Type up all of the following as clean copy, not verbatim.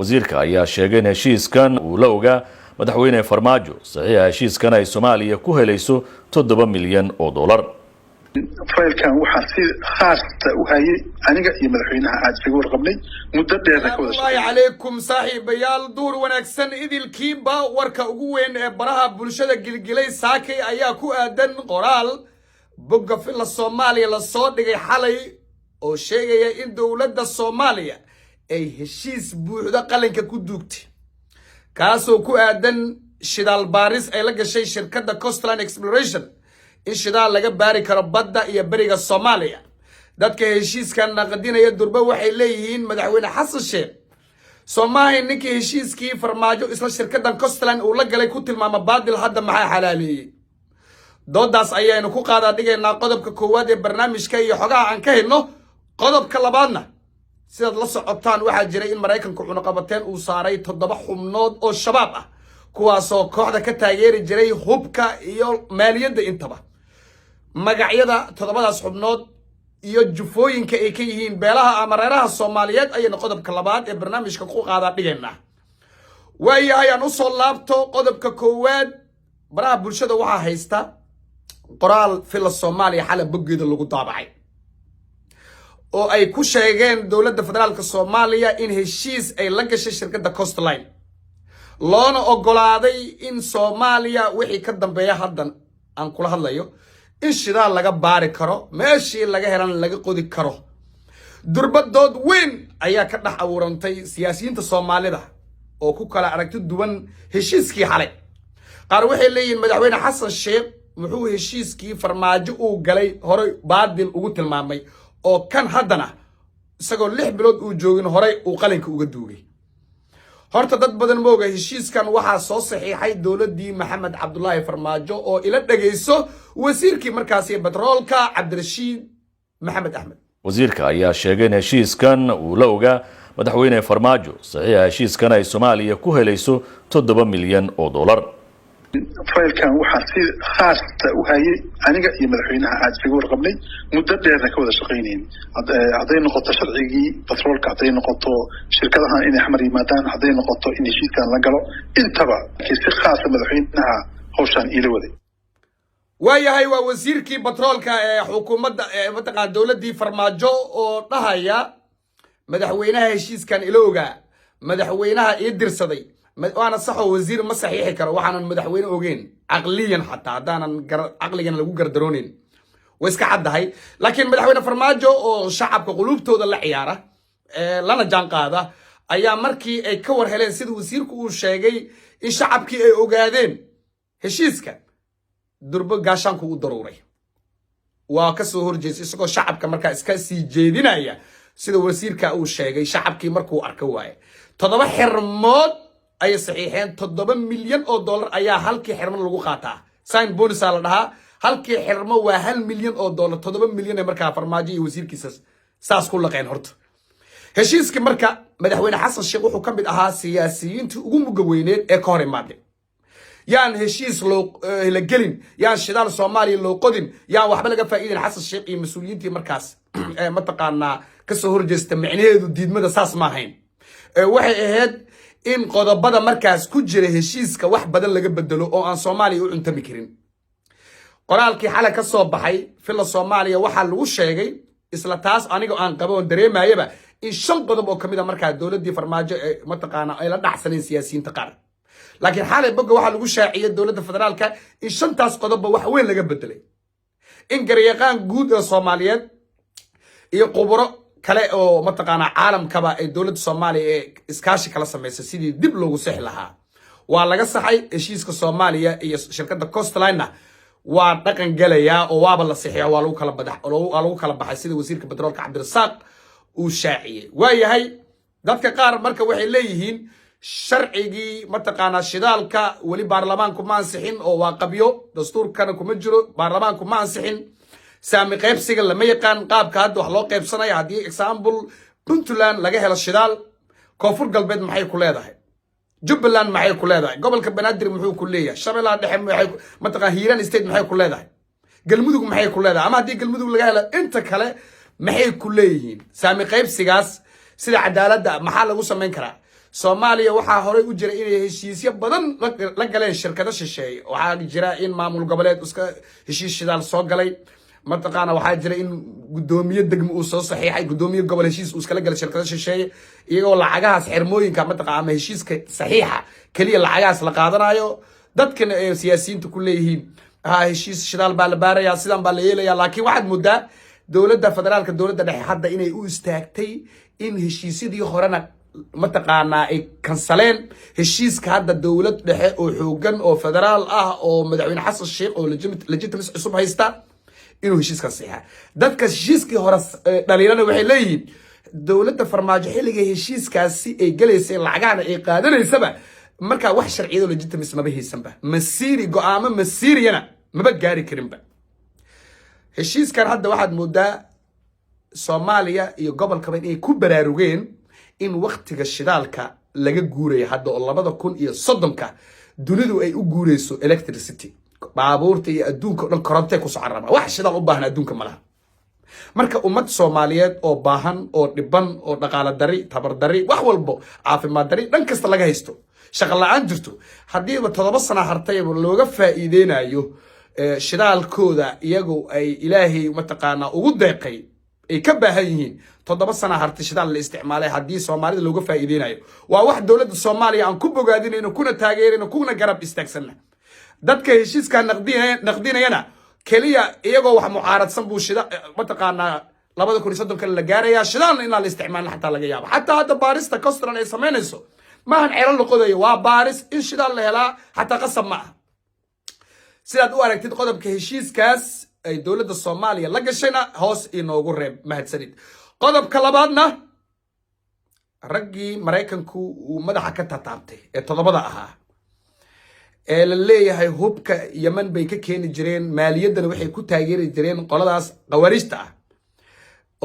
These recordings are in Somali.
wasiirka ayaa sheegay in heshiiskan uu la ogaa madaxweyne Farmaajo saxiixa heshiiskan ay Soomaaliya ku helayso 7 milyan oo dollar. faylkan waxaa si khaas ah u hayay aniga iyo madaxweynaha aad isaga warqabnay muddo dheer ka wada shaqeynay. Alaykum saaxiibayaal duur wanaagsan idilkiiba warka ugu weyn ee baraha bulshada gilgilay saakay ayaa ku aadan qoraal bogga filla Soomaaliya la soo dhigay xalay oo sheegaya in dawladda Soomaaliya ay heshiis buuxda qalinka ku duugtay kaasoo ku aadan shidaal baaris ay la gashay shirkadda Coastline Exploration in shidaal laga baari karo badda iyo bariga Soomaaliya. dadka heshiiskan naqdinaya durba waxay leeyihiin madaxweyne Xasan Sheekh Soomaaliya ninkii heshiiskii Farmaajo isla shirkaddan Coastline uu la galay ku tilmaama baadil hadda maxay xalaaleeyay. doodaas ayaynu ku qaadaa dhigaynaa qodobka koowaad ee barnaamijka iyo xogaha aan ka helno. qodobka labaadna sidaad la socotaan waxaa jiray in Mareykanku cunaqabateen uu saaray 7 xubnood oo shabaab ah kuwaasoo kooxda ka taageeri jiray hubka iyo maaliyadda intaba. magacyada 7daas xubnood iyo jufooyinka ay ka yihiin beelaha ama reeraha Soomaaliyeed ayaynu qodobka labaad ee barnaamijka ku qaadaa dhigaynaa. waayahay aan u soo laabto qodobka koowaad baraha bulshada waxaa haysta qoraal filla Soomaaliya xalay boggeeda lagu daabacay oo ay ku sheegeen dawladda federaalka Soomaaliya in heshiis ay la gashay shirkadda Coastline loona ogolaaday in Soomaaliya wixii ka dambeeya haddan aan kula hadlayo in shidaal laga baari karo meeshii laga helan laga qodi karo. durbadood weyn ayaa ka dhex abuurantay siyaasiyiinta Soomaalida oo ku kala aragti duwan heshiiskii xalay. qaar waxay leeyihiin madaxweyne Xasan Sheekh muxuu heshiiskii Farmaajo uu galay hore baadil ugu tilmaamay oo kan haddana isagoo 6 bilood uu joogin hore uu qalinka uga duugay. horta dad badan mooga heshiiskan waxaa soo saxiixay dawladdii Maxamed Cabdullaahi Farmaajo oo ila dhageyso wasiirkii markaasi batroolka Cabdirashiid Maxamed Axmed. wasiirka ayaa sheegay in heshiiskan uu la ogaa madaxweyne Farmaajo saxiixa heshiiskan ay Soomaaliya ku helayso 7 milyan oo dollar. faylkan waxaa si khaas ah u hayay aniga iyo madaxweynaha aad isaga warqabnay muddo dheer ka wada shaqeynay. haday noqoto sharcigii batroolka, haday noqoto shirkadahan inay xamar yimaadaan, haday noqoto in heshiiskan la galo intaba si khaas ah madaxweynaha hawshan ila waday. waayahay waa wasiirkii batroolka ee xukuumadda mataqaan dawladdii Farmaajo oo dhahaya madaxweynaha heshiiskan ila ogaa madaxweynaha ii dirsaday. وانا صحو وزير ما صحيح كرو waxaan madaxweyne ogeyn aqliyan hatta hadaanan aqligan lagu gardaroonin wiska cadahay laakiin madaxweyne Farmaajo oo shacabka qulubtooda la ciyaara lana jaan qaada ayaa markii ay ka war heleen sida wasiirku uu sheegay in shacabkii ay ogaadeen heshiiska durba gaashaanku u daruuray waa ka soo horjeesay isagoo shacabka markaa iska sii jeedinaya sida wasiirka uu sheegay shacabkii markuu arka waaye 7 xirmood ay saxiixeen 7 milyan oo dollar ayaa halkii xirmo lagu qaataa. sign bonus la dhahaa halkii xirmo waa 1 milyan oo dollar 7 milyan ee markaa Farmaajo iyo wasiirkiisa saas ku laqeen horta. heshiiska marka madaxweyne Xasan Sheekh wuxuu ka mid ahaa siyaasiyiinta ugu muga weyneed ee ka hor imaaday. yaan heshiis loo la gelin yaan shidaal Soomaaliya loo qodin yaan waxba laga faa'iidin Xasan Sheekh iyo mas'uuliyiintii markaas ma taqaanaa ka soo horjeesta macnaheedu diidmada saas ma ahayn. waxay ahayd in qodobada markaas ku jira heshiiska wax badan laga bedelo oo aan Soomaaliya u cuntami karin. qoraalkii xalay ka soo baxay filla Soomaaliya waxa lagu sheegay isla taas aniga aan qaboon dareemayaba in 5 qodob oo kamid ah markaa dawladdii Farmaajo ma taqaana ay la dhaxsaneen siyaasiyiinta qaar. laakiin xalay bogga waxa lagu shaaciyay dawladda federaalka in 5taas qodob wax weyn laga bedelay. in garyaqaan guud ee Soomaaliyeed iyo khubaro kale oo ma taqaana caalamkaba ay dawladda Soomaaliya ee iskaashi kala sameysay sidii dib loogu saxi lahaa. waa laga saxay heshiiska Soomaaliya iyo shirkadda Coastline waa dhaqan galaya oo waaba la saxiixay waa lagu kala baxay sida wasiirka batroolka Cabdirashiid uu shaaciyay. waayahay dadka qaar marka waxay leeyihiin sharcigii ma taqaana shidaalka wali baarlamaanku ma ansixin oo waa qabyo dastuurkana kuma jiro baarlamaanku ma ansixin. saami qaybsiga lama yaqaan qaabka hadda wax loo qaybsanayo hadii example Puntland laga helo shidaal koonfur galbeed maxay ku leedahay Jubbaland maxay ku leedahay gobolka Banaadir muxuu ku leeyahay Shabeellaha Dhexe maxay ma taqaan Hiiraan State maxay ku leedahay Galmudug maxay ku leedahay ama hadii Galmudug laga helo inta kale maxay ku leeyihiin saami qaybsigaas sida cadaaladda maxaa lagu sameyn karaa soomaaliya waxaa horey u jira inay heshiisyo badan la galeen shirkado shisheeye waxaa jira in maamul goboleed iska heshiis shidaal soo galay mataqaana waxaa jira in gudoomiye degmo uu soo saxiixay gudoomiye gobol heshiis uu iskala galay shirkado shisheeye iyagoo lacagahaas xirmooyinka mataqaana ama heshiiska saxiixa kaliya lacagahaas la qaadanayo dadkana ee siyaasiyiinta ku leeyihiin heshiis shidaal baa la baarayaa sidan baa la yeelayaa laakiin waxaad moodaa dowladda federaalka dowladda dhexe hadda inay u istaagtay in heshiisyadii horena mataqaanaa ay kansaleen heshiiska hadda dowlad dhexe oo xoogan oo federaal ah oo madaxweyne xasan sheekh oo legitimacy cusub haysta inuu heshiiskan saxiixa dadka heshiiskii hore dhaliilana waxay leeyihiin dowladda farmaajo xilliga heshiiskaasi ay galaysay lacagahana ay qaadanaysaba markaa wax sharciyado legitimacy maba haysanba masiiri go'aamo masiiriyana maba gaari karinba heshiiskan hadda waxaad moodaa soomaaliya iyo gobolkaba inay ku baraarugeen in waqtiga shidaalka laga guurayo hadda oo 2030 dunidu ay u guureyso electricity baabuurta iyo adduunka dhan koronto ku soo caraba wax shidaal u baahan adduunka malaha marka ummad Soomaaliyeed oo baahan oo dhiban oo dhaqaale dari tabar dari wax walbo caafimaad dari dhan kasta laga haysto shaqo la'aan jirto hadii 7 sano hartay looga faa'iideynayo shidaalkooda iyagu ay ilaahay mataqaana ugu deeqay ay ka baahan yihiin 7 sano hartay shidaal la isticmaalay hadii Soomaalida looga faa'iideynayo waa wax dawladda Soomaaliya aan ku bogaadinayno kuna taageerayno kuna garab istaagsanna dadka heshiiska naqdinayana kaliya iyagoo wax mucaaradsan buu shida mataqaana 2030 la gaaraya shidaalna in la isticmaalna xataa laga yaabo xataa hadda baarista Costran ay sameynayso maahan ceelal la qodayo waa baaris in shidaal la helaa xataa qasab ma aha sidaad u aragtid qodobka heshiiskaas ay dowladda Soomaaliya la gashayna hoos inoogu reeb mahadsanid qodobka labaadna raggii Mareykanku uu madaxa ka taabtay ee todobada ahaa ee la leeyahay hubka Yemen bay ka keeni jireen maaliyadana waxay ku taageeri jireen qoladaas qawaariista ah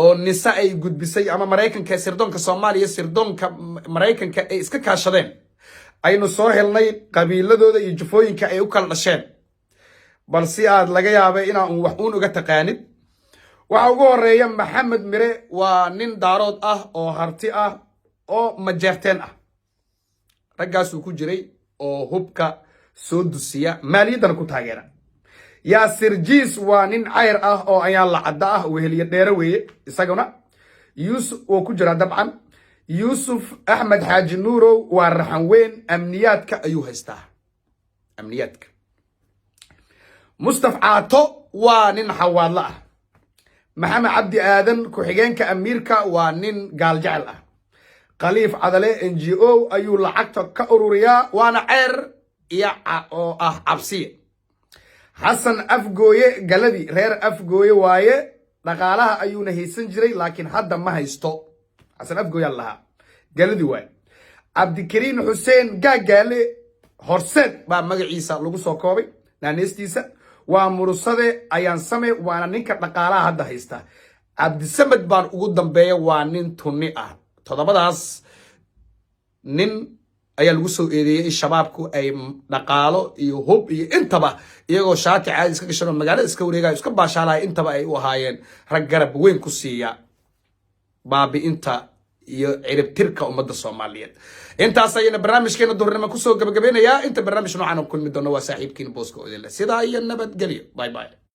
oo nisa ay gudbisay ama Mareykanka sirdoonka Soomaaliya sirdoonka Mareykanka ay iska kaashadeen aynu soo helnay qabiiladooda iyo jufooyinka ay u kala dhasheen balse aad laga yaabay in aan wax uga taqaanid waxa ugu horeeya Maxamed Mire waa nin daarood ah oo harti ah oo majeerteen ah raggaas uu ku jiray oo hubka soo dusiya maaliyadana ku taageera Yaasir Jiis waa nin cayr ah oo ayaan la cadda ah weheliye dheere weeye isaguna Yusuf oo ku jira dabcan Yusuf Ahmed Xaaji Nuurow waa raxan weyn amniyaadka ayuu haystaa amniyaadka Mustafa Aato waa nin xawaadla ah Maxamed Cabdi Aadan ku xigeenka amiirka waa nin gaal jecel ah Khaliif Cadale NGO ayuu lacagta ka ururiyaa waana ceyr iyo oo ah cabsiye Xasan Afgooye galadi reer Afgooye waaye dhaqaalaha ayuuna haysan jiray laakiin hadda ma haysto Xasan Afgooye allaha galadi waaye Abdikariin Xuseen gaagaale horseed baa magaciisa lagu soo koobay naanistiisa waa murusade ayaan samee waana ninka dhaqaalaha hadda haysta Abdisamed baan ugu dambeeya waa nin tunni ah todobadaas nin ayaa lagu soo eedeeyay shabaabku ay dhaqaalo iyo hub iyo intaba iyagoo shaati caadi iska gashan magaalada iska wareegayo iska baashaalay intaba ay u ahaayeen rag garab weyn ku siiya baabi'inta iyo ciribtirka ummadda Soomaaliyeed intaas ayayna barnaamijkeena duhurnimo ku soo gabagabeynayaa inta barnaamij noocan oo kulmi doono waa saaxiibkiin booska oo idin leh sidaa iyo nabadgelyo bye bye